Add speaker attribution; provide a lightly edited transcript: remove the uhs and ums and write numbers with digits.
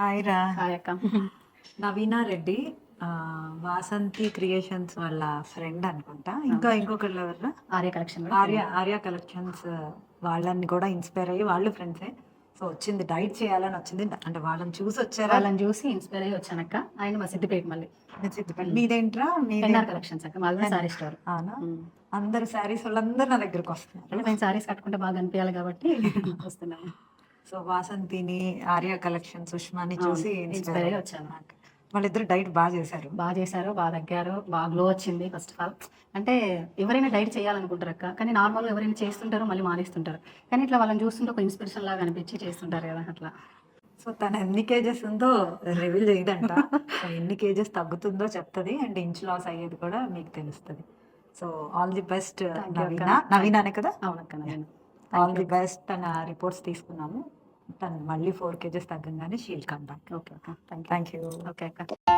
Speaker 1: Hi రా.
Speaker 2: Hi అక్క.
Speaker 1: నవీనా రెడ్డి, ఆ, వాసంతి క్రియేషన్స్ వాళ్ళ ఫ్రెండ్ అనుకుంటా. ఇంకొకళ్ళు ఎవరు?
Speaker 2: ఆర్య కలెక్షన్
Speaker 1: ఆర్య కలెక్షన్స్ వాళ్ళని కూడా ఇన్స్పైర్ అయ్యి వాళ్ళు ఫ్రెండ్సే. సో వచ్చింది, డైట్ చేయాలని వచ్చింది. అంటే వాళ్ళని చూసి వచ్చారా?
Speaker 2: వాళ్ళని చూసి ఇన్స్పైర్ అయ్యి వచ్చానక్క. ఆయన మా సిద్దిపేట మళ్ళీ
Speaker 1: మీదేంట్రా?
Speaker 2: ఎన్ఆర్ కలెక్షన్స్ అక్క, మాది సారీ స్టోర్.
Speaker 1: అవునా? అందరు శారీస్ వాళ్ళందరూ నా దగ్గరకు వస్తున్నారు.
Speaker 2: అంటే మేము సారీస్ కట్టుకుంటే బాగా అనిపించాలి కాబట్టి వస్తున్నాము.
Speaker 1: సో వాసంతిని, ఆర్య కలెక్షన్ సుష్మాని చూసి
Speaker 2: ఇన్స్పైర్ అయ్యి వచ్చాను.
Speaker 1: వాళ్ళిద్దరు డైట్ బాగా చేశారు.
Speaker 2: బాగా తగ్గారు, బాగా గ్లో వచ్చింది. ఫస్ట్ ఆఫ్ ఆల్ అంటే ఎవరైనా డైట్ చేయాలనుకుంటారు అక్క, కానీ నార్మల్గా ఎవరైనా చేస్తుంటారు మళ్ళీ మానేస్తుంటారు. కానీ ఇట్లా వాళ్ళని చూస్తుంటే ఒక ఇన్స్పిరేషన్ లాగా అనిపించి చేస్తుంటారు కదా అట్లా.
Speaker 1: సో తను ఎన్ని కేజెస్ ఉందో రివీల్ చేయదంట. సో ఎన్ని కేజెస్ తగ్గుతుందో చెప్తుంది, అండ్ ఇంచ్ లాస్ అయ్యేది కూడా మీకు తెలుస్తుంది. సో ఆల్ ది బెస్ట్ నవీనానే కదా?
Speaker 2: అవునక్క, నేను
Speaker 1: ఆల్ ది బెస్ట్. తన రిపోర్ట్స్ తీసుకున్నాము. తను మళ్ళీ 4 కేజెస్ తగ్గంగానే షీల్ కమ్ బ్యాక్.
Speaker 2: ఓకే అక్క,
Speaker 1: థ్యాంక్ యూ.
Speaker 2: ఓకే అక్క.